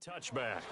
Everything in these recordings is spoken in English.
Touchback.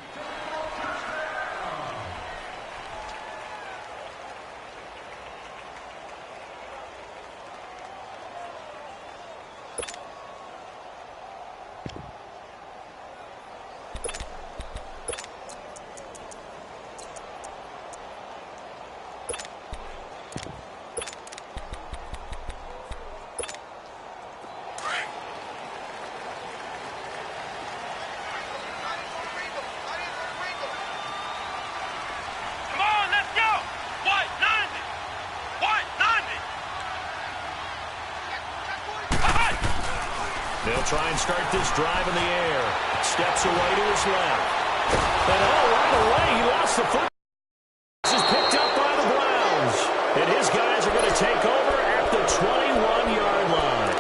They'll try and start this drive in the air. Steps away to his left. And right away, he lost the foot. This is picked up by the Browns. And his guys are going to take over at the 21-yard line.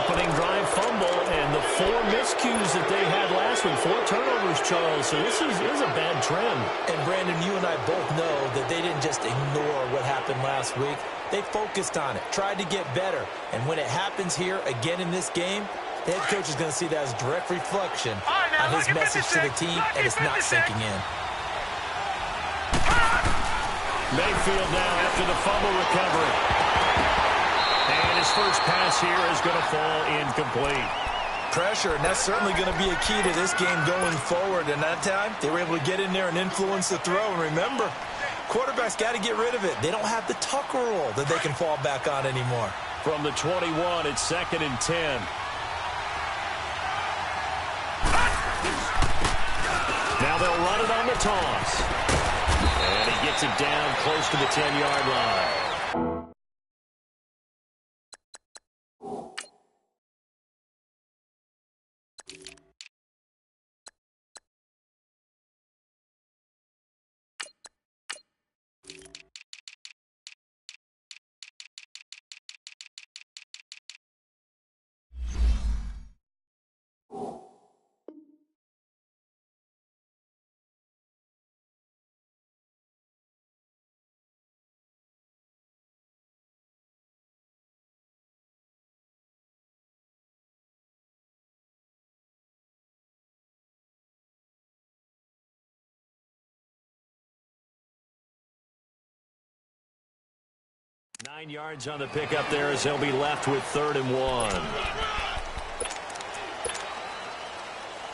Opening drive fumble and the 4 miscues that they had last week. 4 turnovers, Charles. So this is a bad trend. And, Brandon, you and I both know that they didn't just ignore what happened last week. They focused on it, tried to get better. And when it happens here again in this game, the head coach is going to see that as a direct reflection on his message to the team, and it's not sinking in. Mayfield now after the fumble recovery. And his first pass here is going to fall incomplete. Pressure, and that's certainly going to be a key to this game going forward. And that time, they were able to get in there and influence the throw. And remember, quarterbacks got to get rid of it. They don't have the Tucker rule that they can fall back on anymore. From the 21, it's 2nd and 10. Now they'll run it on the toss. And he gets it down close to the 10-yard line. Nine yards on the pickup there as he'll be left with 3rd and 1.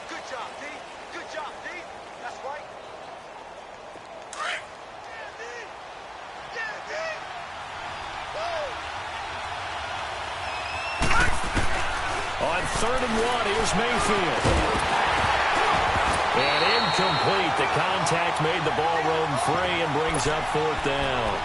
Good job, D. Good job, D. That's right. On 3rd and 1, here's Mayfield. And incomplete. The contact made the ball roam free and brings up 4th down.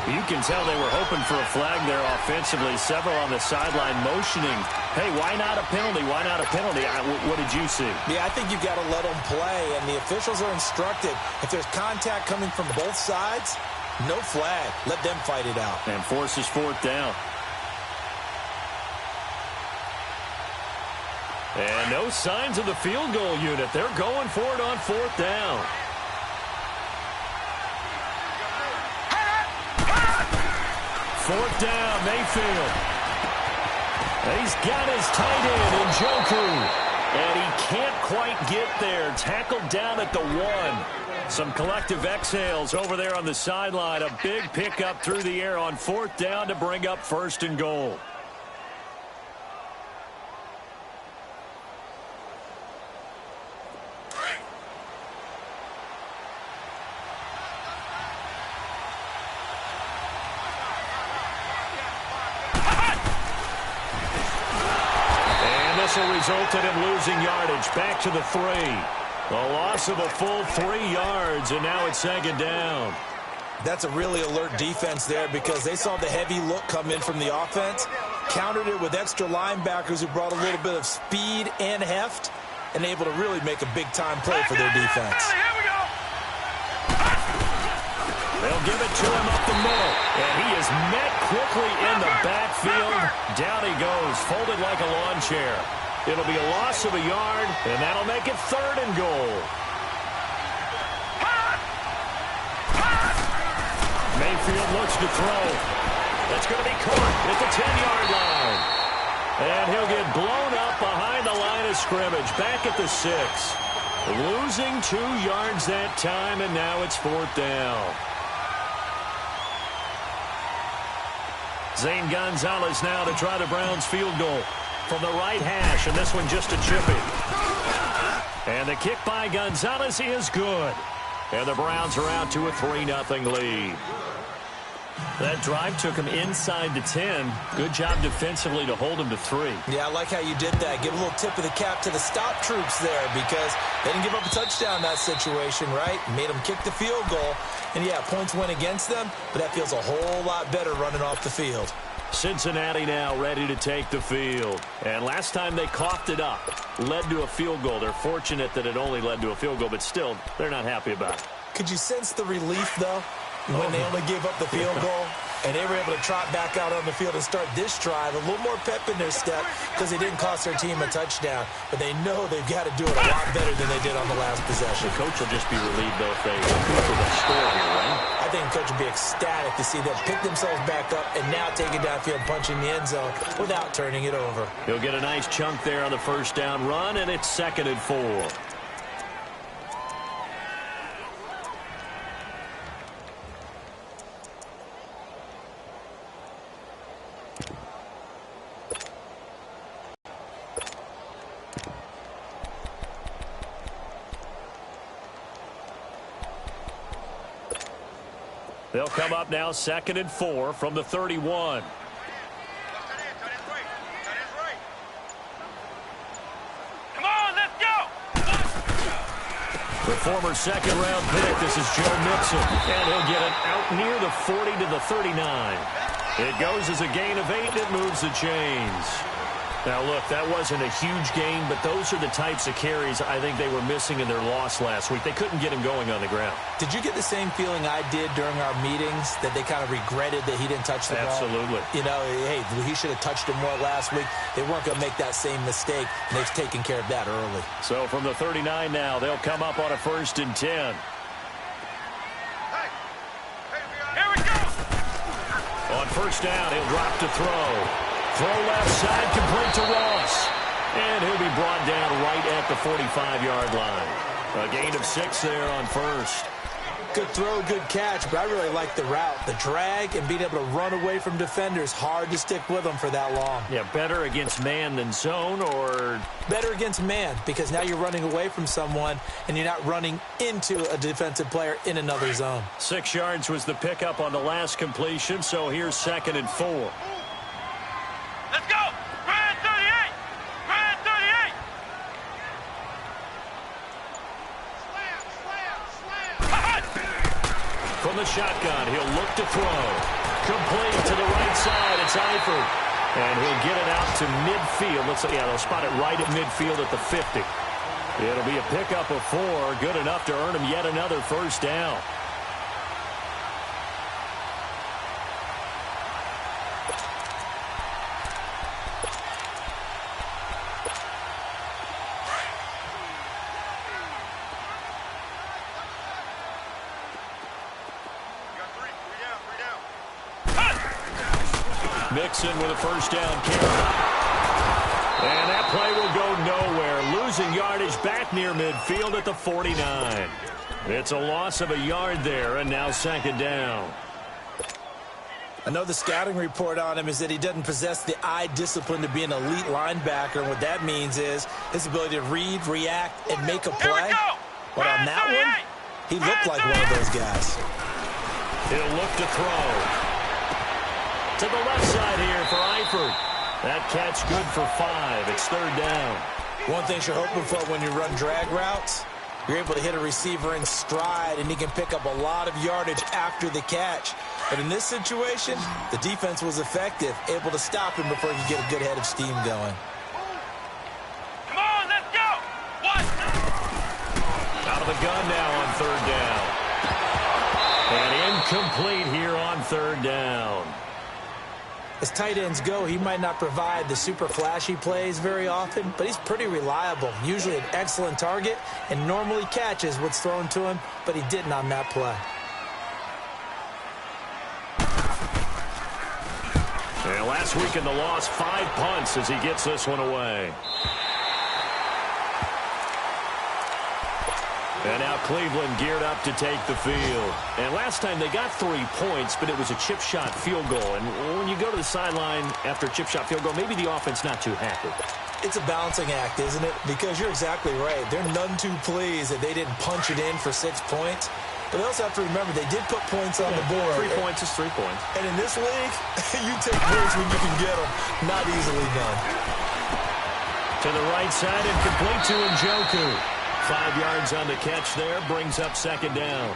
You can tell they were hoping for a flag there offensively. Several on the sideline motioning. Hey, why not a penalty? Why not a penalty? What did you see? Yeah, I think you've got to let them play, and the officials are instructed. If there's contact coming from both sides, no flag. Let them fight it out. And forces 4th down. And no signs of the field goal unit. They're going for it on 4th down. Fourth down, Mayfield. He's got his tight end, Njoku. And he can't quite get there. Tackled down at the 1. Some collective exhales over there on the sideline. A big pickup through the air on 4th down to bring up 1st and goal. Resulted in losing yardage. Back to the 3. A loss of a full 3 yards, and now it's 2nd down. That's a really alert defense there because they saw the heavy look come in from the offense, countered it with extra linebackers who brought a little bit of speed and heft, and able to really make a big-time play for their defense. They'll give it to him up the middle, and he is met quickly in the backfield. Down he goes, folded like a lawn chair. It'll be a loss of a yard, and that'll make it 3rd and goal. Mayfield looks to throw. That's going to be caught at the 10-yard line. And he'll get blown up behind the line of scrimmage. Back at the 6. Losing 2 yards that time, and now it's 4th down. Zane Gonzalez now to try the Browns field goal from the right hash, and this one just a chippy. And the kick by Gonzalez is good. And the Browns are out to a 3-0 lead. That drive took him inside the 10. Good job defensively to hold him to 3. Yeah, I like how you did that. Give a little tip of the cap to the stop troops there because they didn't give up a touchdown in that situation, right? Made them kick the field goal. And, yeah, points went against them, but that feels a whole lot better running off the field. Cincinnati now ready to take the field. And last time they coughed it up, led to a field goal. They're fortunate that it only led to a field goal, but still, they're not happy about it. Could you sense the relief, though, when they only gave up the field goal? And they were able to trot back out on the field and start this drive. A little more pep in their step because they didn't cost their team a touchdown. But they know they've got to do it a lot better than they did on the last possession. The coach will just be relieved, though, if they recoup with a score here, right? I think the coach will be ecstatic to see them pick themselves back up and now take it downfield, punching the end zone without turning it over. He'll get a nice chunk there on the first down run, and it's 2nd and 4. They'll come up now 2nd and 4 from the 31. Come on, let's go! The former 2nd-round pick, this is Joe Mixon. And he'll get it out near the 40 to the 39. It goes as a gain of 8, and it moves the chains. Now, look, that wasn't a huge gain, but those are the types of carries I think they were missing in their loss last week. They couldn't get him going on the ground. Did you get the same feeling I did during our meetings, that they kind of regretted that he didn't touch the ball? Absolutely. You know, hey, he should have touched it more last week. They weren't going to make that same mistake, and they've taken care of that early. So from the 39 now, they'll come up on a 1st and 10. Hey, here we go! On 1st down, he'll drop to throw. Throw left side, complete to Ross. And he'll be brought down right at the 45-yard line. A gain of 6 there on 1st. Good throw, good catch, but I really like the route. The drag and being able to run away from defenders, hard to stick with them for that long. Yeah, better against man than zone, or? Better against man, because now you're running away from someone and you're not running into a defensive player in another zone. 6 yards was the pickup on the last completion, so here's 2nd and 4. Let's go! Grand 38! Grand 38! Slam! From the shotgun, he'll look to throw. Complete to the right side. It's Eifert. And he'll get it out to midfield. Looks like, yeah, they'll spot it right at midfield at the 50. It'll be a pickup of 4. Good enough to earn him yet another 1st down. Mixon with a 1st down carry. And that play will go nowhere. Losing yardage back near midfield at the 49. It's a loss of a yard there, and now 2nd down. I know the scouting report on him is that he doesn't possess the eye discipline to be an elite linebacker, and what that means is his ability to read, react, and make a play. But on that one, he looked like one of those guys. He'll look to throw. To the left side here for Eifert. That catch good for 5. It's 3rd down. One thing you're hoping for when you run drag routes, you're able to hit a receiver in stride, and he can pick up a lot of yardage after the catch. But in this situation, the defense was effective, able to stop him before he could get a good head of steam going. Come on, let's go! One! Out of the gun now on 3rd down. And incomplete here on 3rd down. As tight ends go, he might not provide the super flashy plays very often, but he's pretty reliable, usually an excellent target, and normally catches what's thrown to him, but he didn't on that play. And And last week in the loss, 5 punts as he gets this one away. And now Cleveland geared up to take the field. And last time they got 3 points, but it was a chip shot field goal. And when you go to the sideline after a chip shot field goal, maybe the offense not too happy. It's a balancing act, isn't it? Because you're exactly right. They're none too pleased that they didn't punch it in for 6 points. But they also have to remember they did put points on the board. 3 points is 3 points. And in this league, you take points when you can get them. Not easily done. To the right side and complete to Njoku. 5 yards on the catch there, brings up second down.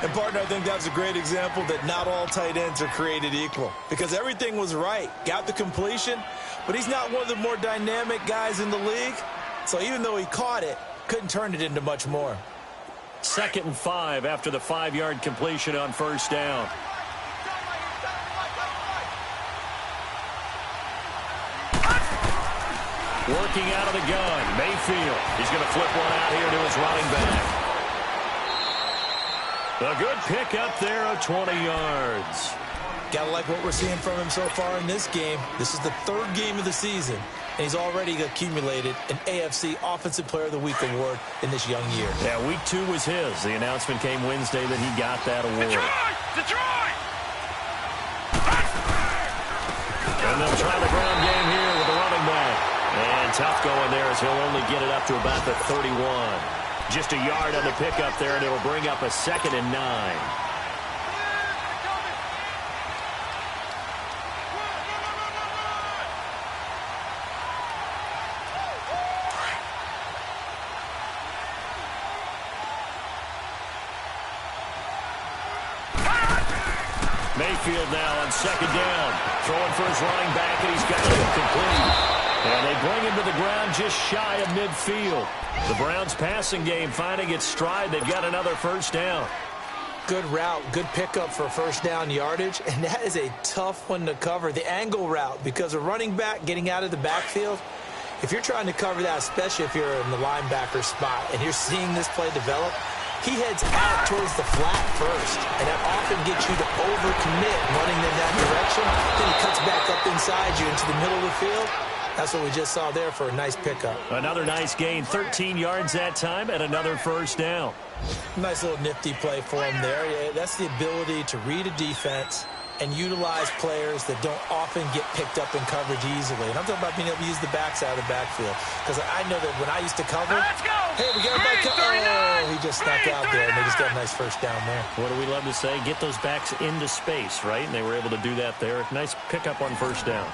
And, partner, I think that was a great example that not all tight ends are created equal. Because everything was right. Got the completion, but he's not one of the more dynamic guys in the league. So even though he caught it, couldn't turn it into much more. 2nd and 5 after the 5-yard completion on first down. Working out of the gun, Mayfield. He's going to flip one out here to his running back. A good pickup there of 20 yards. Gotta like what we're seeing from him so far in this game. This is the 3rd game of the season, and he's already accumulated an AFC Offensive Player of the Week award in this young year. Yeah, week 2 was his. The announcement came Wednesday that he got that award. Detroit! And they'll try the ground game here with the running back. And tough going there as he'll only get it up to about the 31. Just a yard on the pickup there, and it'll bring up a 2nd and 9. Mayfield now on 2nd down. Throwing for his running back, and he's got it complete. And they bring him to the ground just shy of midfield. The Browns' passing game finding its stride. They've got another first down. Good route, good pickup for first down yardage, and that is a tough one to cover. The angle route, because a running back getting out of the backfield, if you're trying to cover that, especially if you're in the linebacker spot and you're seeing this play develop, he heads out towards the flat first, and that often gets you to overcommit running in that direction. Then he cuts back up inside you into the middle of the field. That's what we just saw there for a nice pickup. Another nice gain, 13 yards that time, and another first down. Nice little nifty play for him there. Yeah, that's the ability to read a defense and utilize players that don't often get picked up in coverage easily. And I'm talking about being able to use the backside of the backfield. Because I know that when I used to cover, hey, we got everybody covered. Oh, he just snuck out there, and they just got a nice first down there. What do we love to say? Get those backs into space, right? And they were able to do that there. Nice pickup on first down.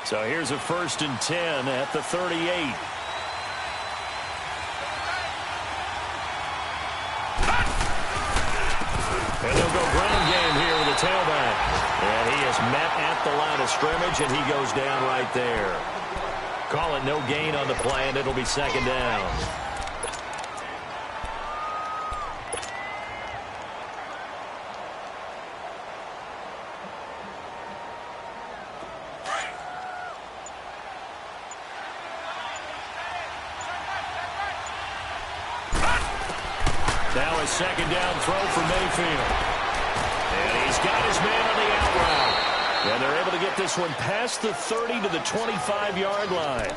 So here's a 1st and 10 at the 38. And they'll go ground game here with the tailback. And he is met at the line of scrimmage, and he goes down right there. Call it no gain on the play, and it'll be 2nd down. Now a 2nd down throw for Mayfield. And he's got his man on the out route. And they're able to get this one past the 30 to the 25-yard line.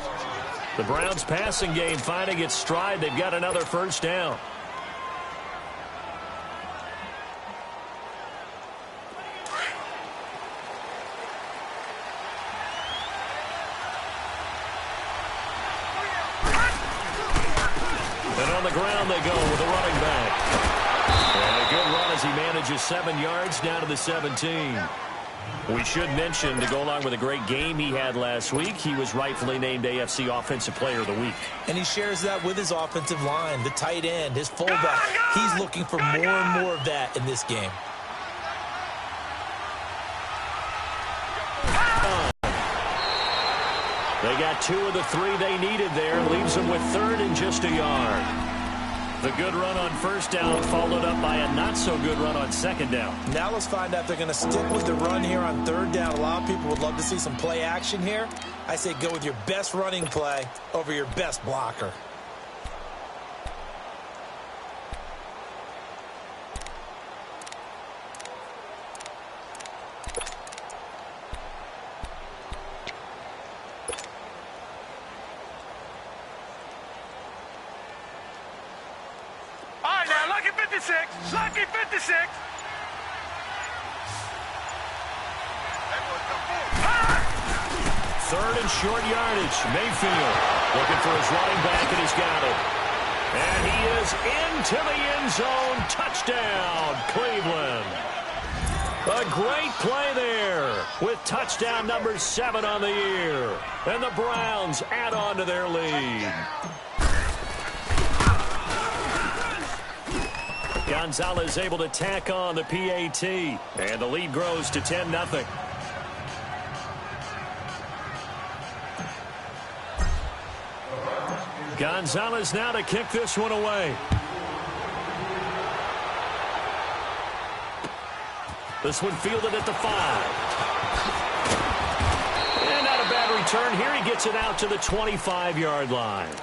The Browns' passing game finding its stride. They've got another first down. And on the ground they go with a running back. And a good run as he manages 7 yards down to the 17. We should mention, to go along with a great game he had last week, he was rightfully named AFC Offensive Player of the Week. And he shares that with his offensive line, the tight end, his fullback. He's looking for more and more of that in this game. They got 2 of the 3 they needed there. Leaves them with 3rd and just a yard. The good run on first down followed up by a not-so-good run on 2nd down. Now let's find out if they're going to stick with the run here on 3rd down. A lot of people would love to see some play action here. I say go with your best running play over your best blocker. 56. Lucky 56. Third and short yardage. Mayfield looking for his running back, and he's got it. And he is into the end zone. Touchdown, Cleveland. A great play there with touchdown number 7 on the year. And the Browns add on to their lead. Gonzalez able to tack on the PAT. And the lead grows to 10-0. Gonzalez now to kick this one away. This one fielded at the 5. And not a bad return here. He gets it out to the 25-yard line.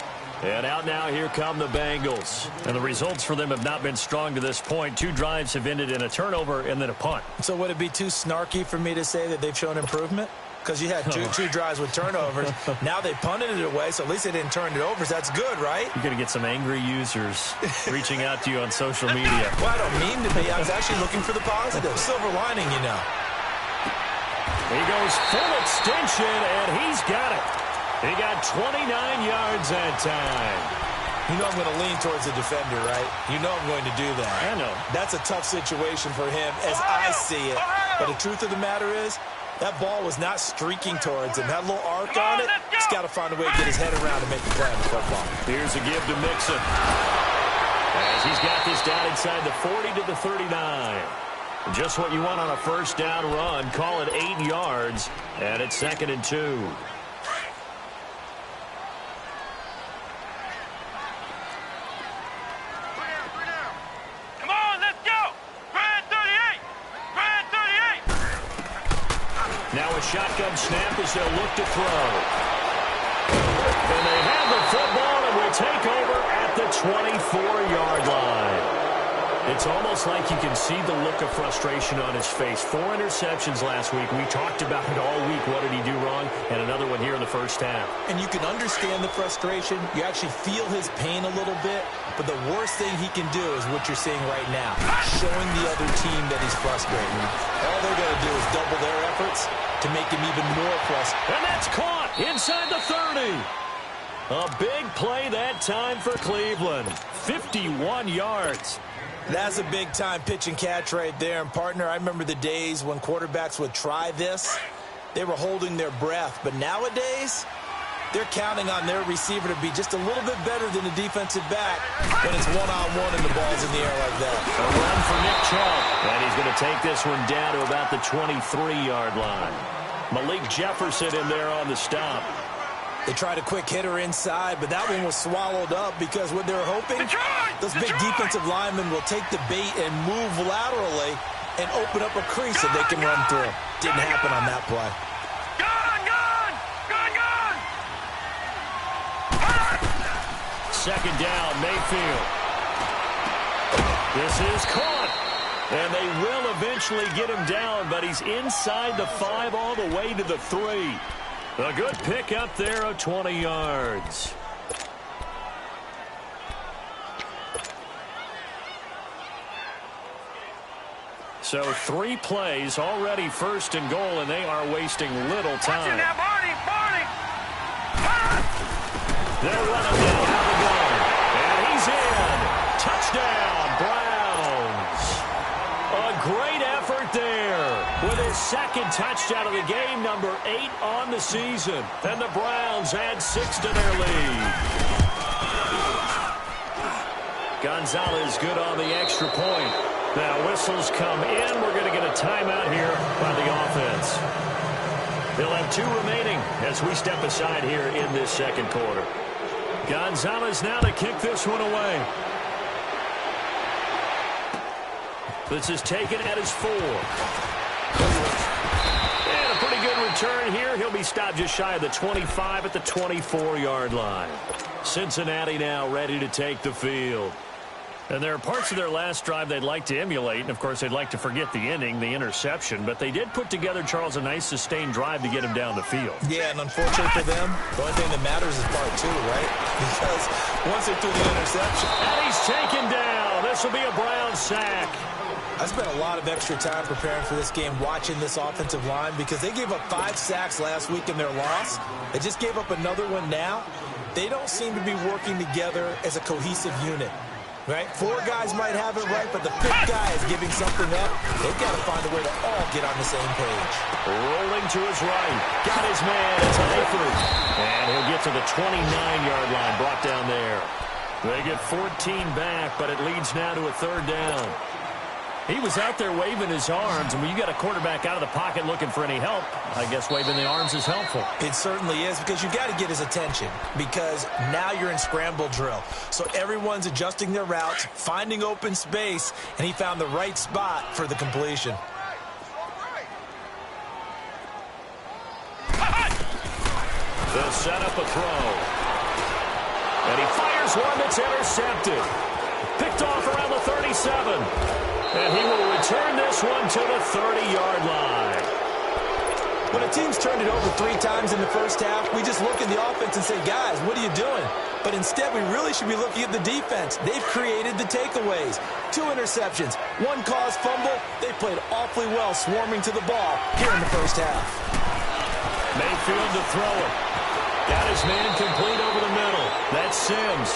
And out now, here come the Bengals. And the results for them have not been strong to this point. 2 drives have ended in a turnover and then a punt. So would it be too snarky for me to say that they've shown improvement? Because you had two drives with turnovers. Now they punted it away, so at least they didn't turn it over. So that's good, right? You're going to get some angry users reaching out to you on social media. Well, I don't mean to be. I was actually looking for the positive. Silver lining, you know. He goes full extension, and he's got it. He got 29 yards that time. You know I'm going to lean towards the defender, right? You know I'm going to do that. I know. That's a tough situation for him as I see it. But the truth of the matter is, that ball was not streaking towards him. That little arc on it, he's got to find a way to get his head around and make the play on the football. Here's a give to Mixon. As he's got this down inside the 40 to the 39. Just what you want on a first down run. Call it 8 yards, and it's 2nd and 2. Come on, let's go. Brand 38. Brand 38. Now a shotgun snap as they'll look to throw. And they have the football and will take over at the 24-yard line. It's almost like you can see the look of frustration on his face. 4 interceptions last week. We talked about it all week. What did he do wrong? And another one here in the first half. And you can understand the frustration. You actually feel his pain a little bit. But the worst thing he can do is what you're seeing right now, showing the other team that he's frustrated. All they're going to do is double their efforts to make him even more frustrated. And that's caught inside the 30. A big play that time for Cleveland. 51 yards. That's a big-time pitch and catch right there. And, partner, I remember the days when quarterbacks would try this. They were holding their breath. But nowadays, they're counting on their receiver to be just a little bit better than the defensive back when it's one-on-one and the ball's in the air like that. A run for Nick Chubb. And he's going to take this one down to about the 23-yard line. Malik Jefferson in there on the stop. They tried a quick hitter inside, but that one was swallowed up because what they're hoping, those big defensive linemen will take the bait and move laterally and open up a crease that they can run through. Didn't happen on that play. Second down, Mayfield. This is caught. And they will eventually get him down, but he's inside the 5 all the way to the 3. A good pickup there of 20 yards. So 3 plays, already 1st and goal, and they are wasting little time. They're running down the goal. And he's in. Touchdown, Browns. A great effort there with his 2nd touchdown of the game, number 8 on the season. And the Browns add 6 to their lead. Gonzalez good on the extra point. Now whistles come in. We're going to get a timeout here by the offense. They'll have 2 remaining as we step aside here in this 2nd quarter. Gonzalez now to kick this one away. This is taken at his 4. And a pretty good return here. He'll be stopped just shy of the 25 at the 24-yard line. Cincinnati now ready to take the field. And there are parts of their last drive they'd like to emulate. And, of course, they'd like to forget the inning, the interception. But they did put together, Charles, a nice sustained drive to get him down the field. Yeah, and unfortunately for them, the only thing that matters is part 2, right? because once they threw the interception. And he's taken down. This will be a Brown sack. I spent a lot of extra time preparing for this game, watching this offensive line, because they gave up 5 sacks last week in their loss. They just gave up another one now. They don't seem to be working together as a cohesive unit. Right? 4 guys might have it right, but the 5th guy is giving something up. They've got to find a way to all get on the same page. Rolling to his right. Got his man. It's Eifert. And he'll get to the 29-yard line. Brought down there. They get 14 back, but it leads now to a 3rd down. He was out there waving his arms, and when you got a quarterback out of the pocket looking for any help, I guess waving the arms is helpful. It certainly is, because you got to get his attention, because now you're in scramble drill. So everyone's adjusting their routes, finding open space, and he found the right spot for the completion. They'll set up a throw. And he fires one that's intercepted. Picked off around the 37. And he will return this one to the 30-yard line. When a team's turned it over 3 times in the first half, we just look at the offense and say, guys, what are you doing? But instead, we really should be looking at the defense. They've created the takeaways. 2 interceptions, 1 caused fumble. They played awfully well swarming to the ball here in the first half. Mayfield to throw it. Got his man complete over the middle. That's Sims.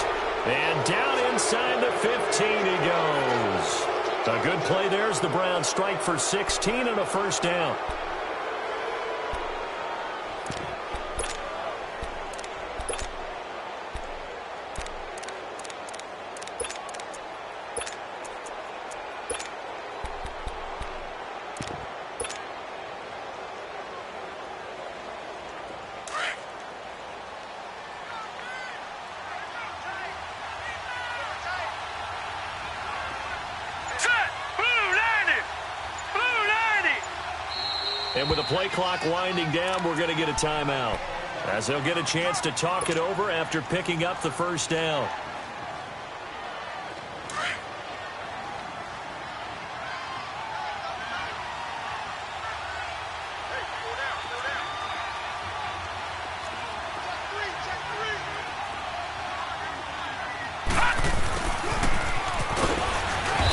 And down inside the 15 he goes. A good play there as the Browns strike for 16 and a first down. And with the play clock winding down, we're going to get a timeout, as they'll get a chance to talk it over after picking up the first down.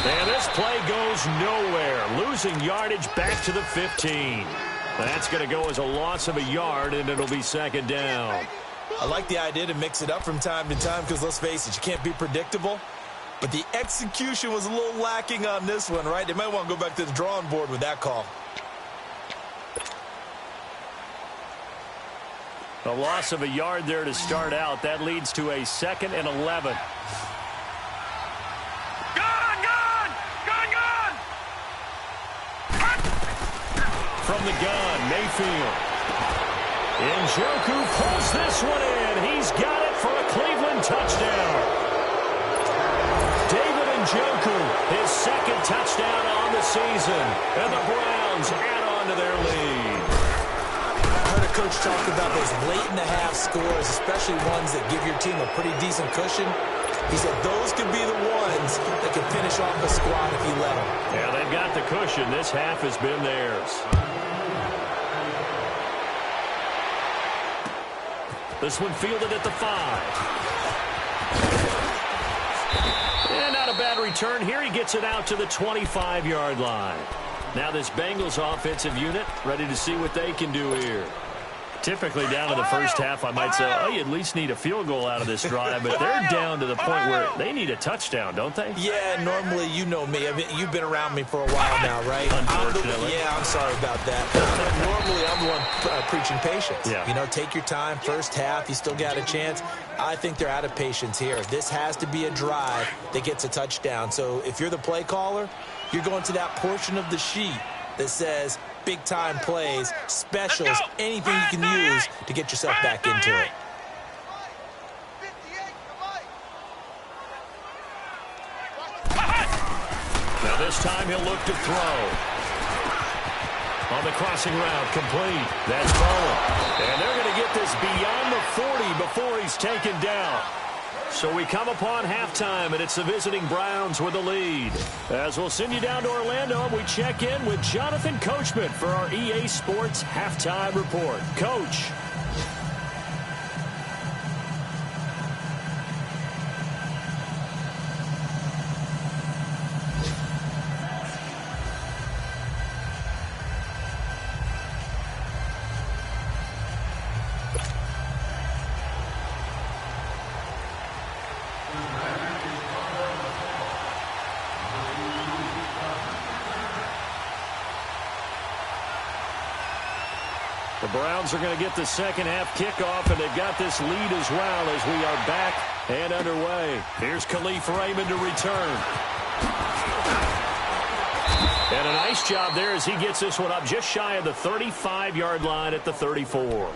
And this play goes nowhere, losing yardage back to the 15. That's going to go as a loss of a yard, and it'll be 2nd down. I like the idea to mix it up from time to time, because let's face it, you can't be predictable. But the execution was a little lacking on this one, right? They might want to go back to the drawing board with that call. A loss of a yard there to start out. That leads to a 2nd and 11. From the gun, Mayfield. Njoku pulls this one in. He's got it for a Cleveland touchdown. David Njoku, his 2nd touchdown on the season. And the Browns add on to their lead. I heard a coach talk about those late-in-the-half scores, especially ones that give your team a pretty decent cushion. He said those could be the ones that could finish off a squad if you let them. Yeah, they've got the cushion. This half has been theirs. This one fielded at the 5. And not a bad return here. He gets it out to the 25-yard line. Now this Bengals offensive unit ready to see what they can do here. Typically down to the first half, I might say, oh, you at least need a field goal out of this drive, but they're down to the point where they need a touchdown, don't they? Yeah, normally, you know me. I mean, you've been around me for a while now, right? Unfortunately. I'm sorry about that. Normally, I'm the one preaching patience. Yeah. You know, take your time. First half, you still got a chance. I think they're out of patience here. This has to be a drive that gets a touchdown. So if you're the play caller, you're going to that portion of the sheet that says big-time plays, specials, anything you can use to get yourself back into it. Now this time he'll look to throw. On the crossing route, complete. That's Bowen. And they're going to get this beyond the 40 before he's taken down. So we come upon halftime, and it's the visiting Browns with the lead. As we'll send you down to Orlando, and we check in with Jonathan Coachman for our EA Sports Halftime Report. Coach. The Browns are going to get the second half kickoff, and they've got this lead as well as we are back and underway. Here's Khalif Raymond to return. And a nice job there as he gets this one up just shy of the 35-yard line at the 34.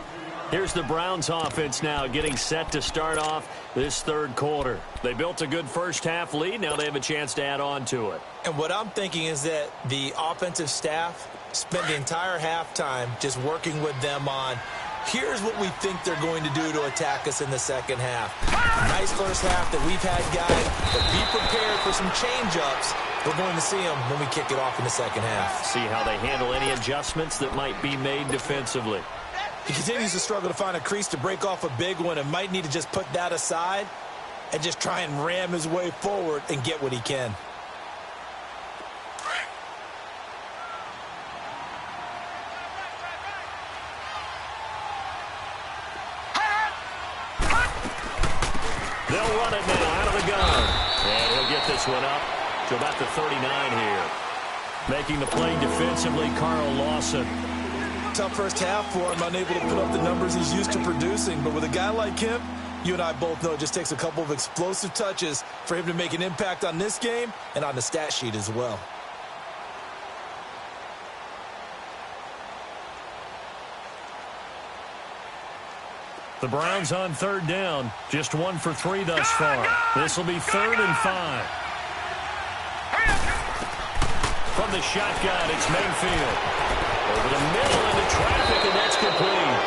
Here's the Browns offense now getting set to start off this third quarter. They built a good first half lead. Now they have a chance to add on to it. And what I'm thinking is that the offensive staff spent the entire halftime just working with them on, here's what we think they're going to do to attack us in the second half. Nice first half that we've had, guys, but be prepared for some change-ups. We're going to see them when we kick it off in the second half. See how they handle any adjustments that might be made defensively. He continues to struggle to find a crease to break off a big one and might need to just put that aside and just try and ram his way forward and get what he can. They'll run it now out of the gun. And he'll get this one up to about the 39 here. Making the play defensively, Carl Lawson. Tough first half for him, unable to put up the numbers he's used to producing. But with a guy like him, you and I both know it just takes a couple of explosive touches for him to make an impact on this game and on the stat sheet as well. The Browns on third down. Just 1 for 3 thus far. This will be 3rd and 5. From the shotgun, it's Mayfield. Over the middle into traffic, and that's complete.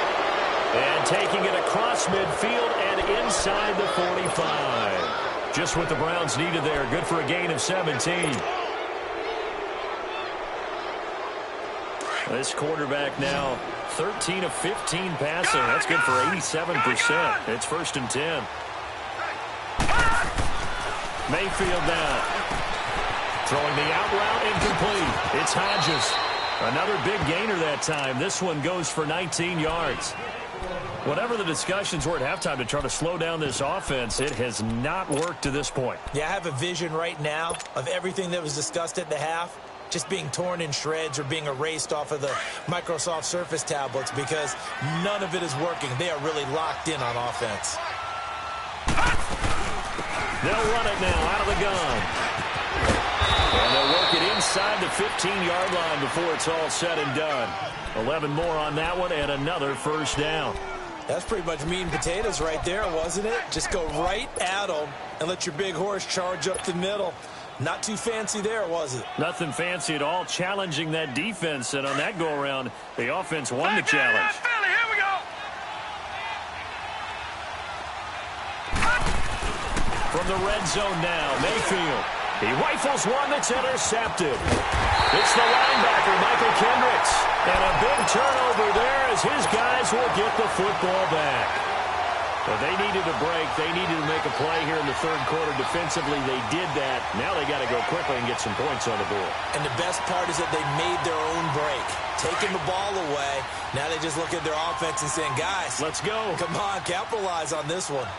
And taking it across midfield and inside the 45. Just what the Browns needed there. Good for a gain of 17. This quarterback now 13 of 15 passing. That's good for 87%. It's 1st and 10. Mayfield now. Throwing the out route incomplete. It's Hodges. Another big gainer that time. This one goes for 19 yards. Whatever the discussions were at halftime to try to slow down this offense, it has not worked to this point. Yeah, I have a vision right now of everything that was discussed at the half just being torn in shreds or being erased off of the Microsoft Surface tablets because none of it is working. They are really locked in on offense. They'll run it now out of the gun. And they'll work it inside the 15-yard line before it's all said and done. 11 more on that one and another first down. That's pretty much meat and potatoes right there, wasn't it? Just go right at them and let your big horse charge up the middle. Not too fancy there, was it? Nothing fancy at all, challenging that defense. And on that go-around, the offense won the challenge. Here we go. From the red zone now, Mayfield. He rifles one that's intercepted. It's the linebacker, Michael Kendricks. And a big turnover there as his guys will get the football back. Well, they needed a break. They needed to make a play here in the third quarter. Defensively, they did that. Now they got to go quickly and get some points on the board. And the best part is that they made their own break. Taking the ball away. Now they just look at their offense and saying, guys, let's go. Come on, capitalize on this one.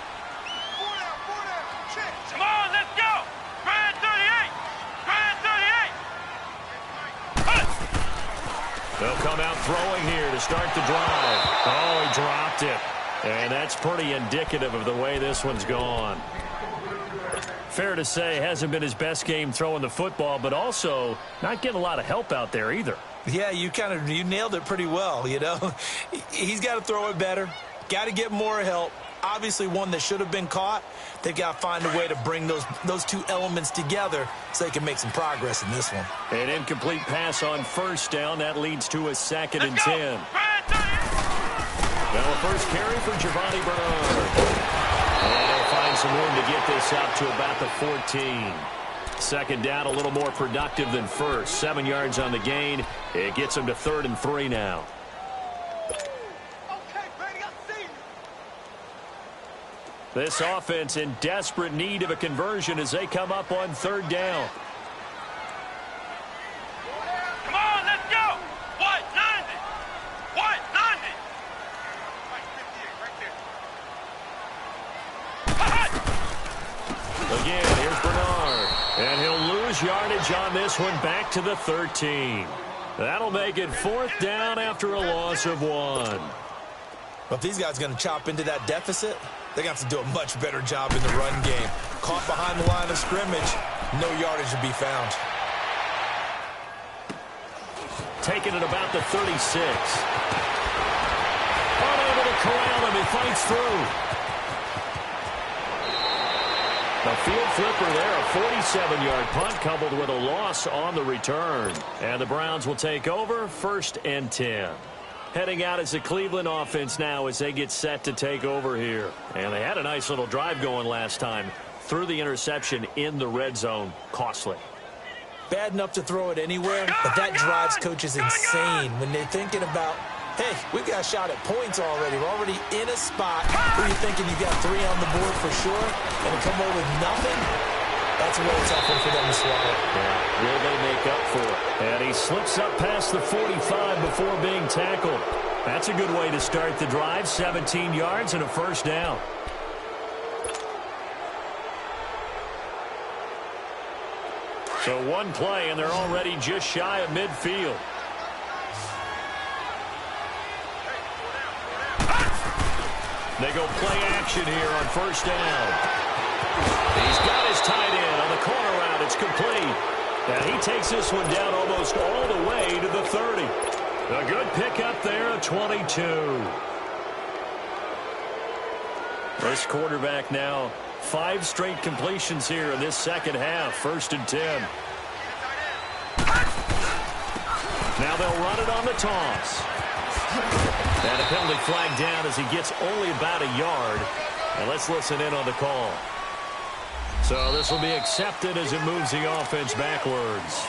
Come on, let's go. Grand 38. Grand 38. They'll come out throwing here to start the drive. Oh, he dropped it. And that's pretty indicative of the way this one's gone. Fair to say, hasn't been his best game throwing the football, but also not getting a lot of help out there either. Yeah, you nailed it pretty well, you know. He's got to throw it better. Got to get more help. Obviously one that should have been caught. They've got to find a way to bring those two elements together so they can make some progress in this one. An incomplete pass on first down. That leads to a 2nd and 10. Now a first carry for Giovanni Bernard. And he'll find some room to get this up to about the 14. Second down, a little more productive than first. 7 yards on the gain. It gets him to 3rd and 3 now. This offense in desperate need of a conversion as they come up on 3rd down. Come on, let's go. What? 90. What? 90. Right, 58, right there. Again, here's Bernard. And he'll lose yardage on this one, back to the 13. That'll make it 4th down after a loss of 1. But if these guys are going to chop into that deficit, they're going to have to do a much better job in the run game. Caught behind the line of scrimmage, no yardage to be found. Taking it about the 36. Unable to corral him. He fights through. A field flipper there, a 47-yard punt coupled with a loss on the return. And the Browns will take over, 1st and 10. Heading out as the Cleveland offense now as they get set to take over here. And they had a nice little drive going last time. Threw the interception in the red zone. Costly. Bad enough to throw it anywhere, but that drives coaches insane when they're thinking about, hey, we've got a shot at points already. We're already in a spot where you're thinking you got 3 on the board for sure, and to come away with nothing, that's a really tough one for them to swallow. Yeah, will they make up for it? And he slips up past the 45 before being tackled. That's a good way to start the drive, 17 yards and a 1st down. So 1 play, and they're already just shy of midfield. They go play action here on 1st down. He's got his tight end on the corner route. It's complete. And he takes this one down almost all the way to the 30. A good pickup there at 22. This quarterback now 5 straight completions here in this second half. 1st and 10. Now they'll run it on the toss. And a penalty flag down as he gets only about a yard. And let's listen in on the call. So this will be accepted as it moves the offense backwards.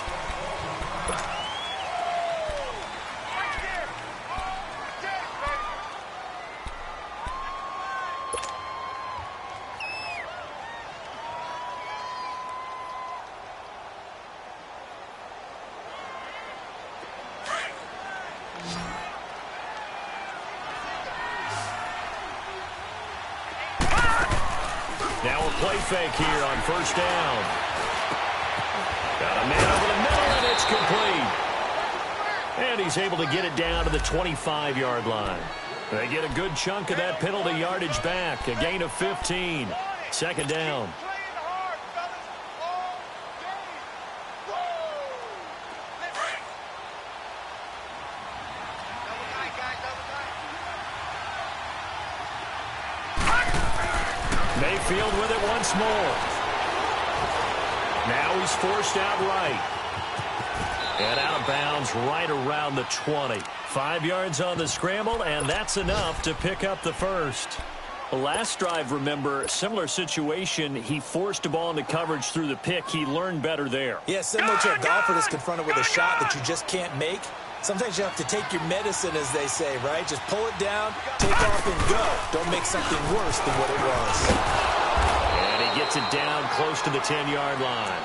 Now a play fake here on 1st down. Got a man over the middle, and it's complete. And he's able to get it down to the 25-yard line. They get a good chunk of that penalty yardage back. A gain of 15. 2nd down. Mayfield with it once more. Now he's forced out right. And out of bounds right around the 20. 5 yards on the scramble, and that's enough to pick up the 1st. Last drive, remember, similar situation. He forced a ball into coverage through the pick. He learned better there. Yeah, similar to a golfer that's confronted with a shot that you just can't make. Sometimes you have to take your medicine, as they say, right? Just pull it down, take off, and go. Don't make something worse than what it was. And he gets it down close to the 10-yard line.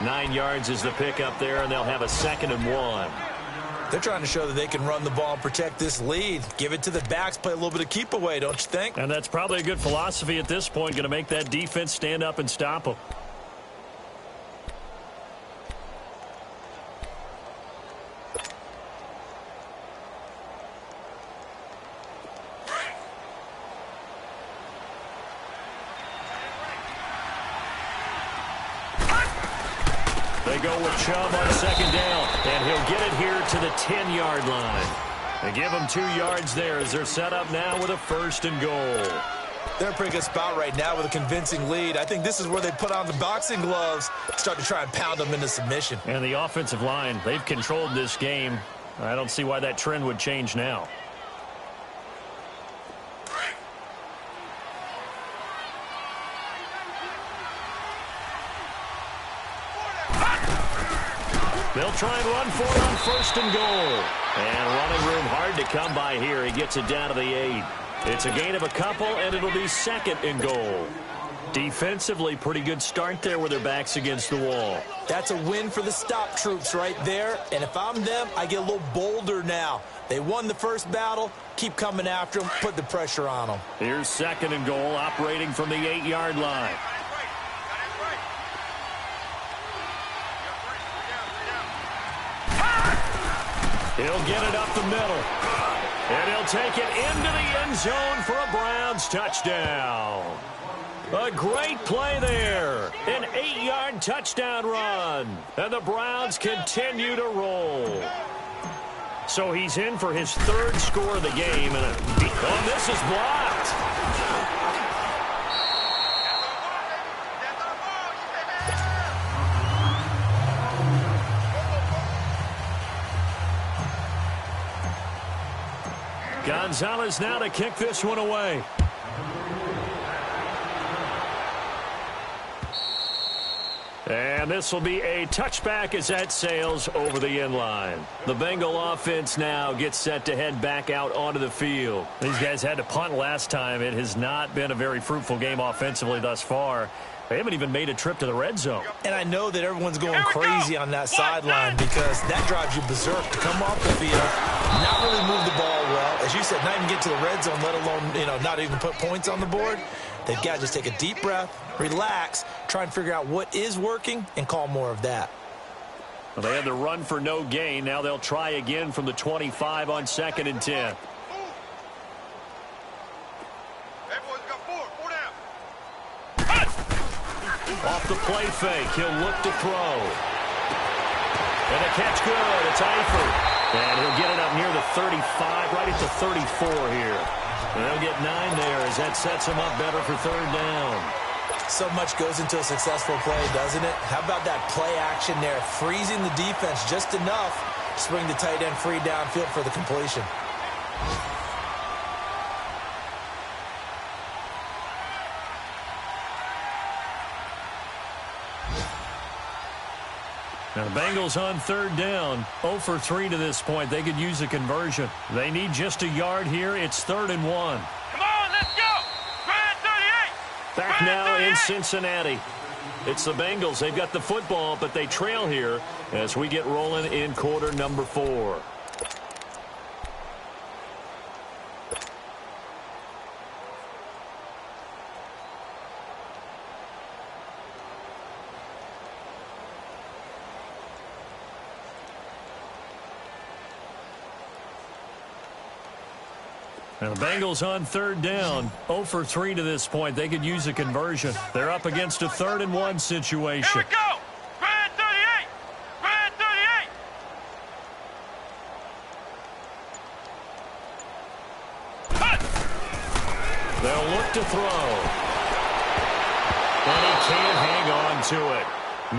9 yards is the pickup there, and they'll have a 2nd and 1. They're trying to show that they can run the ball and protect this lead. Give it to the backs, play a little bit of keep away, don't you think? And that's probably a good philosophy at this point, going to make that defense stand up and stop them. They go with Chubb on 2nd down, and he'll get it here to the 10-yard line. They give him 2 yards there as they're set up now with a 1st and goal. They're in a pretty good spot right now with a convincing lead. I think this is where they put on the boxing gloves, start to try and pound them into submission. And the offensive line, they've controlled this game. I don't see why that trend would change now. They'll try and run for it on 1st and goal. And running room hard to come by here. He gets it down to the 8. It's a gain of a couple, and it'll be 2nd and goal. Defensively, pretty good start there with their backs against the wall. That's a win for the stop troops right there. And if I'm them, I get a little bolder now. They won the first battle. Keep coming after them. Put the pressure on them. Here's 2nd and goal, operating from the 8-yard line. He'll get it up the middle. And he'll take it into the end zone for a Browns touchdown. A great play there. An 8-yard touchdown run. And the Browns continue to roll. So he's in for his third score of the game. And this is blocked. Gonzalez now to kick this one away. And this will be a touchback as that sails over the end line. The Bengal offense now gets set to head back out onto the field. These guys had to punt last time. It has not been a very fruitful game offensively thus far. They haven't even made a trip to the red zone. And I know that everyone's going crazy on that sideline because that drives you berserk to come off the field, not really move the ball well. As you said, not even get to the red zone, let alone, not even put points on the board. They've got to just take a deep breath, relax, try and figure out what is working, and call more of that. Well, they had the run for no gain. Now they'll try again from the 25 on 2nd and 10. Off the play fake, he'll look to throw. And a catch good, it's Eifert. And he'll get it up near the 35, right at the 34 here. And they'll get 9 there as that sets him up better for 3rd down. So much goes into a successful play, doesn't it? How about that play action there, freezing the defense just enough to swing the tight end free downfield for the completion. Now the Bengals on 3rd down, 0 for 3 to this point. They could use a conversion. They need just a yard here. It's 3rd and 1. Come on, let's go. Grand 38. Back now in Cincinnati. It's the Bengals. They've got the football, but they trail here as we get rolling in quarter number 4. Now the Bengals on 3rd down, 0 for 3 to this point. They could use a conversion. They're up against a 3rd and 1 situation. Here we go. Grand 38. Grand 38. They'll look to throw. And he can't hang on to it.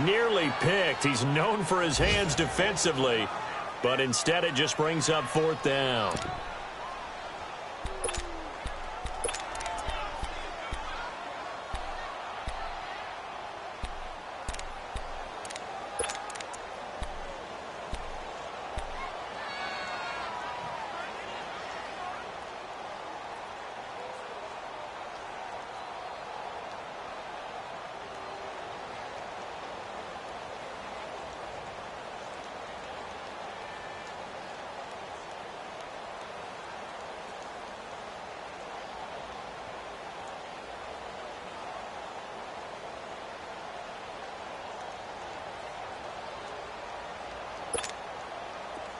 Nearly picked. He's known for his hands defensively, but instead it just brings up 4th down.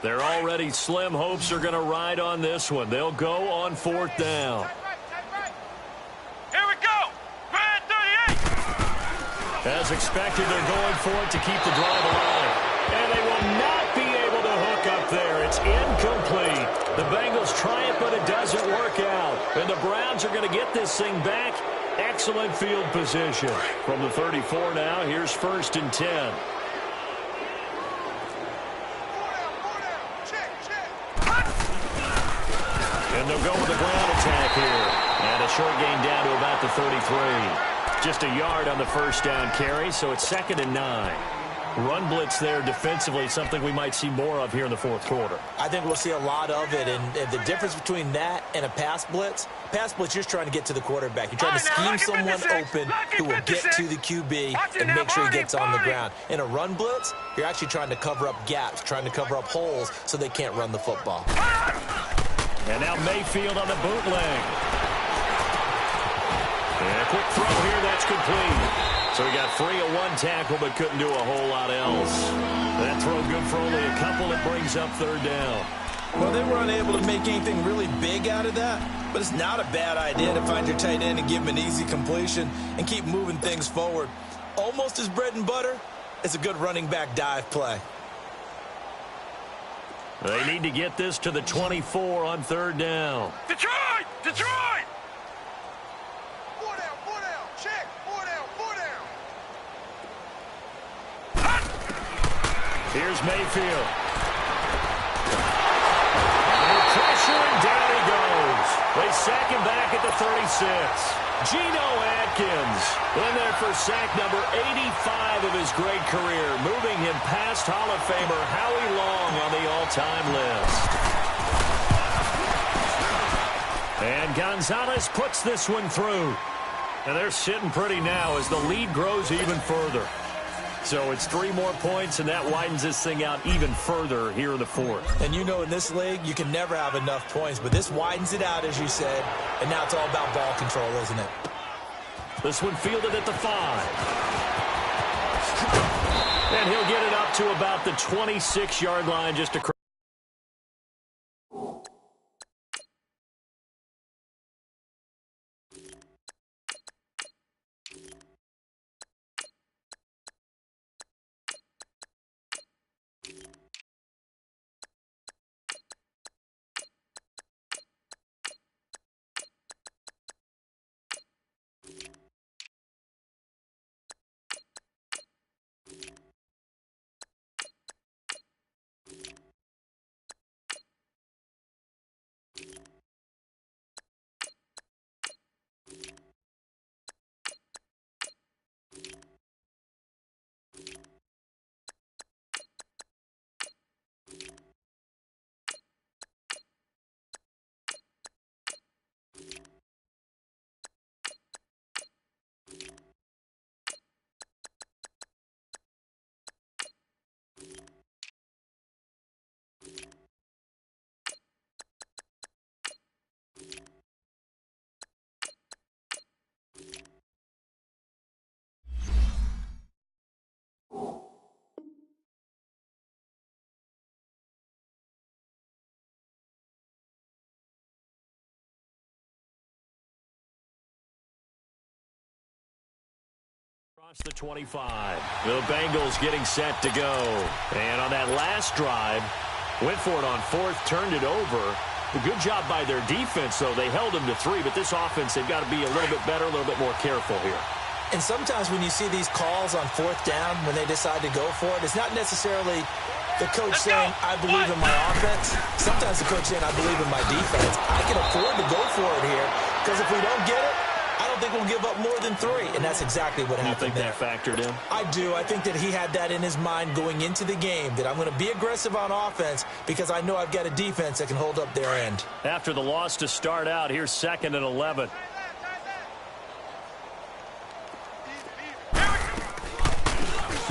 They're already slim hopes are going to ride on this one. They'll go on 4th down. Here we go. Grand 38. As expected, they're going for it to keep the drive alive. And they will not be able to hook up there. It's incomplete. The Bengals try it, but it doesn't work out. And the Browns are going to get this thing back. Excellent field position. From the 34 now, here's 1st and 10. And they'll go with the ground attack here. And a short gain down to about the 33. Just a yard on the 1st down carry, so it's 2nd and 9. Run blitz there defensively, something we might see more of here in the 4th quarter. I think we'll see a lot of it, and the difference between that and a pass blitz, you're just trying to get to the quarterback. You're trying to scheme someone open who will get to the QB and make sure he gets on the ground. In a run blitz, you're actually trying to cover up gaps, trying to cover up holes so they can't run the football. And now Mayfield on the bootleg. And a quick throw here, that's complete. So he got free of one tackle but couldn't do a whole lot else. That throw good for only a couple. It brings up third down. Well, they were unable to make anything really big out of that, but it's not a bad idea to find your tight end and give him an easy completion and keep moving things forward. Almost his bread and butter is a good running back dive play. They need to get this to the 24 on third down. Detroit! Detroit! Four down, check, four down. Here's Mayfield. Pressure, and down he goes. They sack him back at the 36. Geno Atkins in there for sack number 85 of his great career, moving him past Hall of Famer Howie Long on the all-time list. And Gonzalez puts this one through. And they're sitting pretty now as the lead grows even further. So it's 3 more points, and that widens this thing out even further here in the fourth. And you know in this league, you can never have enough points, but this widens it out, as you said, and now it's all about ball control, isn't it? This one fielded at the 5. And he'll get it up to about the 26-yard line just across. Across the 25. The Bengals getting set to go. And on that last drive, went for it on fourth, turned it over. A good job by their defense, though. They held them to 3, but this offense, they've got to be a little bit better, a little bit more careful here. And sometimes when you see these calls on fourth down, when they decide to go for it, it's not necessarily the coach saying, I believe in my offense. Sometimes the coach saying, I believe in my defense. I can afford to go for it here, because if we don't get it, I don't think we'll give up more than 3, and that's exactly what happened there. You think that factored in? I do. I think that he had that in his mind going into the game, that I'm going to be aggressive on offense because I know I've got a defense that can hold up their end. After the loss to start out, here's 2nd and 11.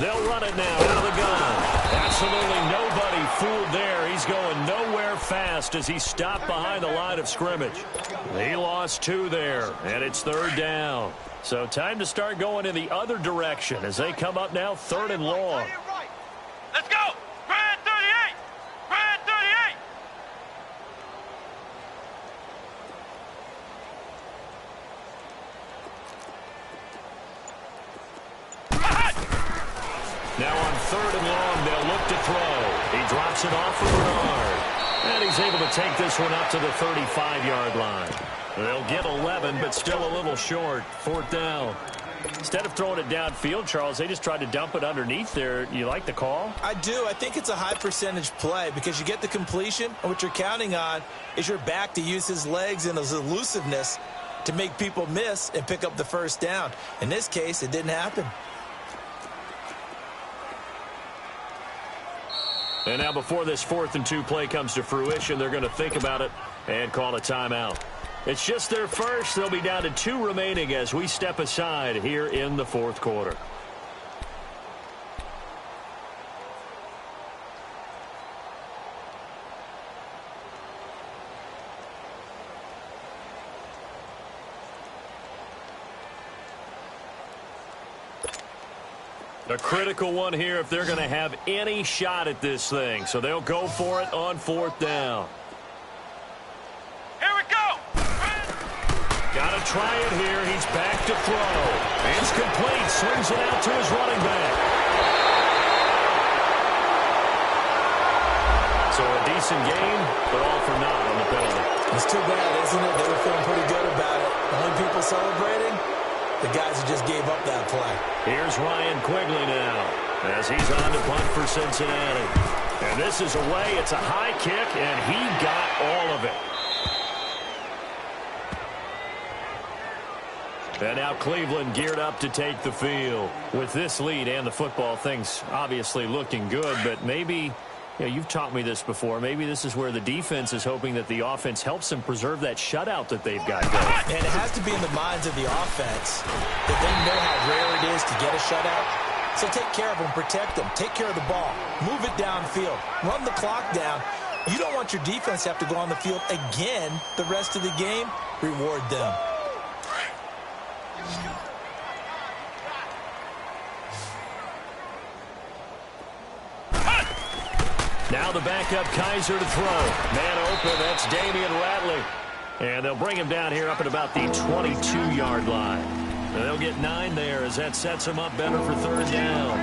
They'll run it now out of the gun. Absolutely nobody fooled there. He's going nowhere fast as he stopped behind the line of scrimmage. He lost 2 there, and it's 3rd down. So time to start going in the other direction as they come up now 3rd and long. Let's go! Grand 38! Grand 38! Now on 3rd and long, they'll look to throw. He drops it off for Bernard. And he's able to take this one up to the 35-yard line. They'll get 11, but still a little short. 4th down. Instead of throwing it downfield, Charles, they just tried to dump it underneath there. You like the call? I do. I think it's a high percentage play because you get the completion, and what you're counting on is your back to use his legs and his elusiveness to make people miss and pick up the 1st down. In this case, it didn't happen. And now before this 4th and 2 play comes to fruition, they're going to think about it and call a timeout. It's just their first. They'll be down to 2 remaining as we step aside here in the 4th quarter. A critical one here if they're going to have any shot at this thing. So they'll go for it on 4th down. Here we go. Got to try it here. He's back to throw. It's complete. Swings it out to his running back. So a decent game, but all for naught on the penalty. It's too bad, isn't it? They were feeling pretty good about it. The only people celebrating, the guys who just gave up that play. Here's Ryan Quigley now as he's on to punt for Cincinnati. And this is away. It's a high kick, and he got all of it. And now Cleveland geared up to take the field. With this lead and the football, things obviously looking good, but maybe, you've taught me this before, maybe this is where the defense is hoping that the offense helps them preserve that shutout that they've got going. And it has to be in the minds of the offense that they know how rare it is to get a shutout. So take care of them, protect them, take care of the ball, move it downfield, run the clock down. You don't want your defense to have to go on the field again the rest of the game. Reward them. Now the backup Kaiser to throw. Man open, that's Damian Ratley. And they'll bring him down here up at about the 22-yard line. And they'll get 9 there as that sets him up better for 3rd down.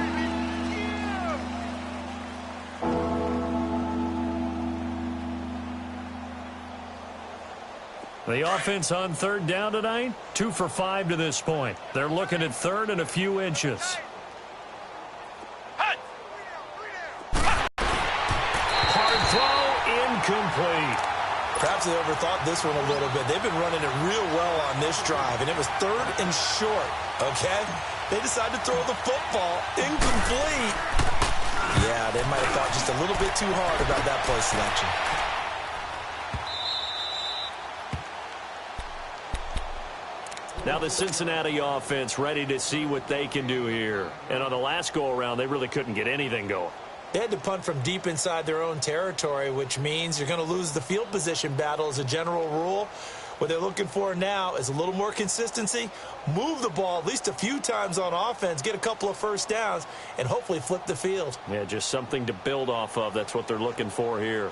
The offense on 3rd down tonight, 2 for 5 to this point. They're looking at 3rd and a few inches. Hard throw, incomplete. Perhaps they overthought this one a little bit. They've been running it real well on this drive, and it was 3rd and short, okay? They decided to throw the football incomplete. Yeah, they might have thought just a little bit too hard about that play selection. Now the Cincinnati offense ready to see what they can do here. And on the last go-around, they really couldn't get anything going. They had to punt from deep inside their own territory, which means you're going to lose the field position battle as a general rule. What they're looking for now is a little more consistency, move the ball at least a few times on offense, get a couple of first downs, and hopefully flip the field. Yeah, just something to build off of. That's what they're looking for here.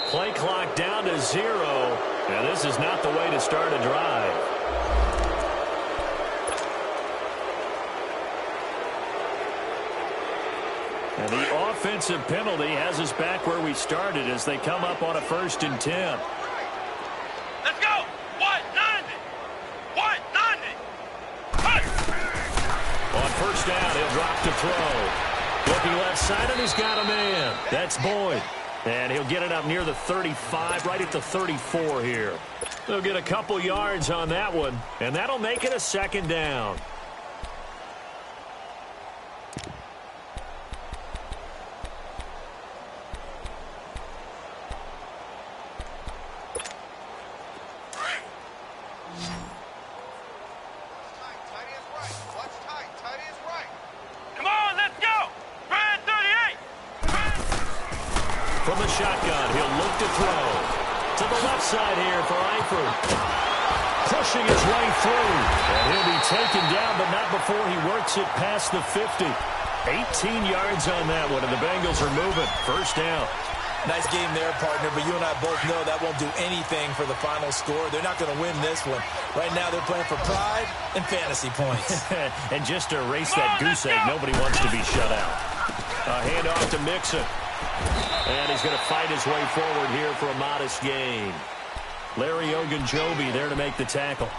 Play clock down to 0, and this is not the way to start a drive. And the offensive penalty has us back where we started as they come up on a 1st and 10. Let's go. What? 90. What? 90. Hey. On 1st down, he'll drop to throw. Looking left side, and he's got a man. That's Boyd. And he'll get it up near the 35, right at the 34 here. They'll get a couple yards on that one, and that'll make it a 2nd down. Come on, let's go. Brad 38. From the shotgun, he'll look to throw. To the left side here for Eifert. Pushing his way through. And he'll be taken down, but not before he works it past the 50. 18 yards on that one, and the Bengals are moving. 1st down. Nice game there, partner, but you and I both know that won't do anything for the final score. They're not going to win this one. Right now they're playing for pride and fantasy points. And just to erase that goose egg, nobody wants to be shut out. A handoff to Mixon. And he's going to fight his way forward here for a modest gain. Larry Ogunjobi there to make the tackle.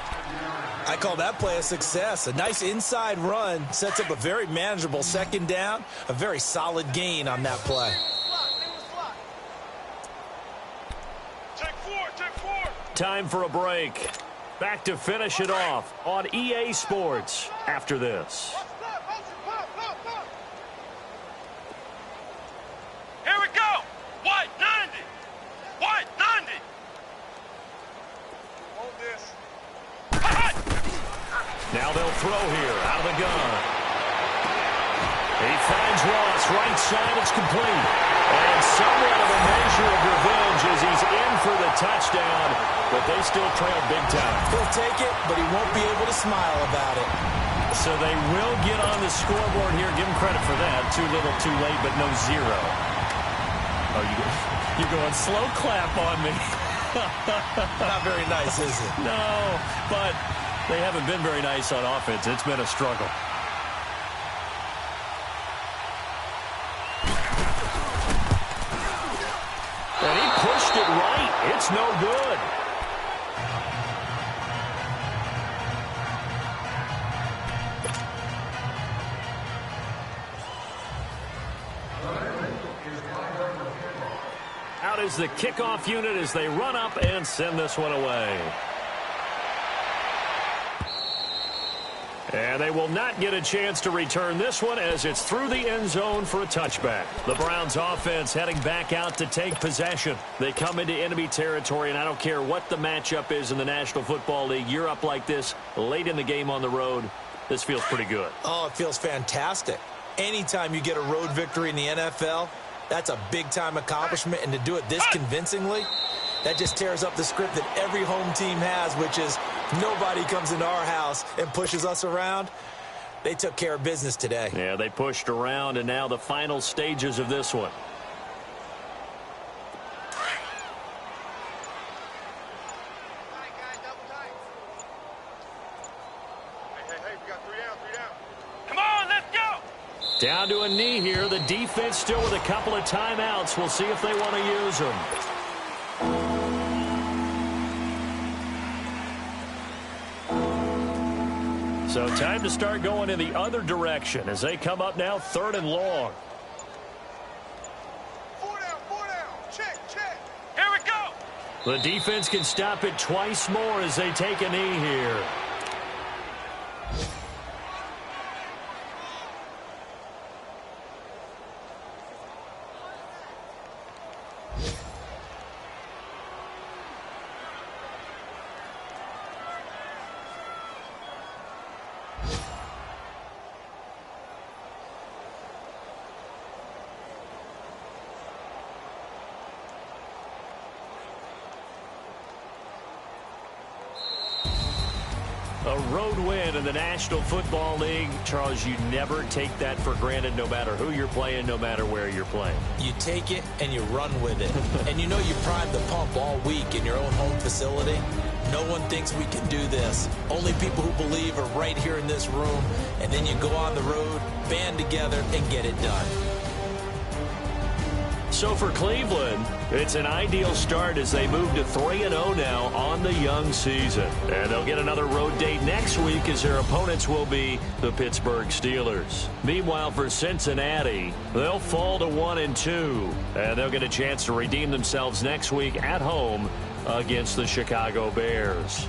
I call that play a success. A nice inside run sets up a very manageable 2nd down. A very solid gain on that play. Take 4. Time for a break. Back to finish it off on EA Sports after this. Here we go. What? 90. What? 90. Hold this. Now they'll throw here out of the gun. He finds Ross, right side, it's complete. And somewhat of a measure of revenge as he's in for the touchdown, but they still trail big time. He'll take it, but he won't be able to smile about it. So they will get on the scoreboard here. Give them credit for that. Too little, too late, but no zero. Oh, you're going slow clap on me. Not very nice, is it? No, but they haven't been very nice on offense. It's been a struggle. And he pushed it right. It's no good. Out is the kickoff unit as they run up and send this one away. And they will not get a chance to return this one as it's through the end zone for a touchback. The Browns offense heading back out to take possession. They come into enemy territory, and I don't care what the matchup is in the National Football League. You're up like this late in the game on the road. This feels pretty good. Oh, it feels fantastic. Anytime you get a road victory in the NFL, that's a big-time accomplishment, and to do it this convincingly, that just tears up the script that every home team has, which is nobody comes into our house and pushes us around. They took care of business today. Yeah, they pushed around, and now the final stages of this one. Hey, we got three down. Come on, let's go. Down to a knee here. The defense still with a couple of timeouts. We'll see if they want to use them. So time to start going in the other direction as they come up now 3rd and long. Four down. Check. Here we go. The defense can stop it twice more as they take a knee here. A road win in the National Football League. Charles, you never take that for granted no matter who you're playing, no matter where you're playing. You take it and you run with it. And you know you primed the pump all week in your own home facility. No one thinks we can do this. Only people who believe are right here in this room. And then you go on the road, band together, and get it done. So for Cleveland, it's an ideal start as they move to 3-0 now on the young season. And they'll get another road date next week as their opponents will be the Pittsburgh Steelers. Meanwhile, for Cincinnati, they'll fall to 1-2. And they'll get a chance to redeem themselves next week at home against the Chicago Bears.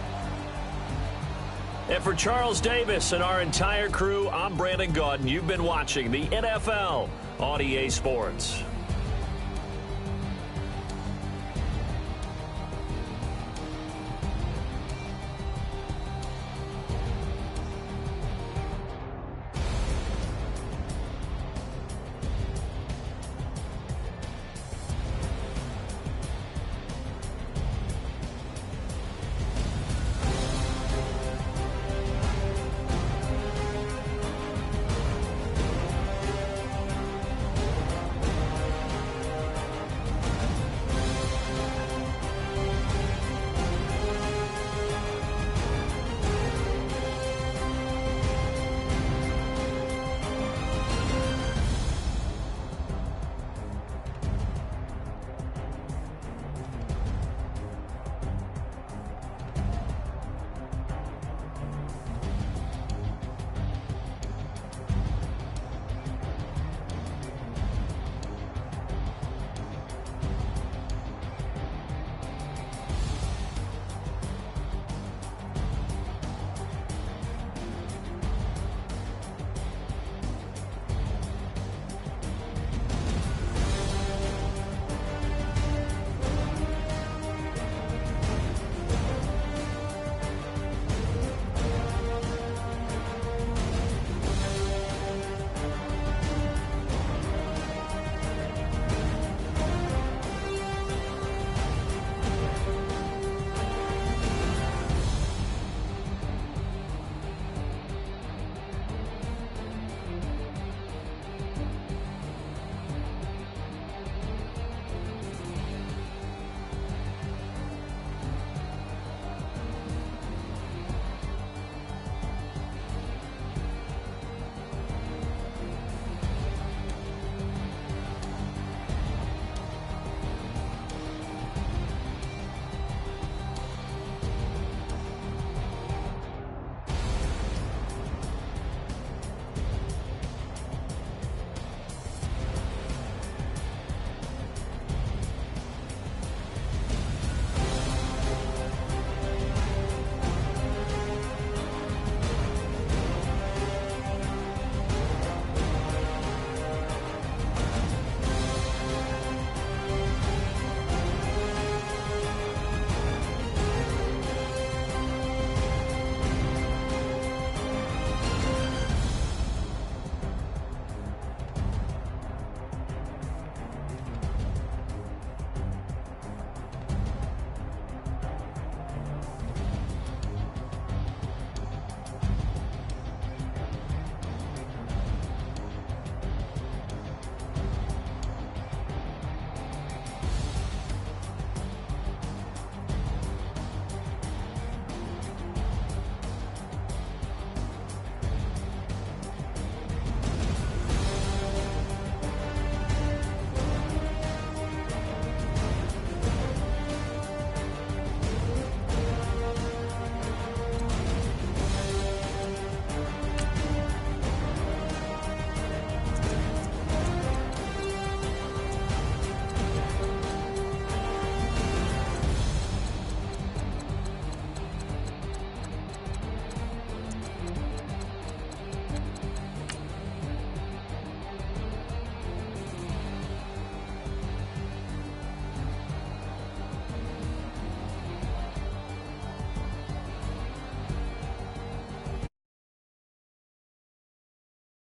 And for Charles Davis and our entire crew, I'm Brandon Gaudin. You've been watching the NFL on EA Sports.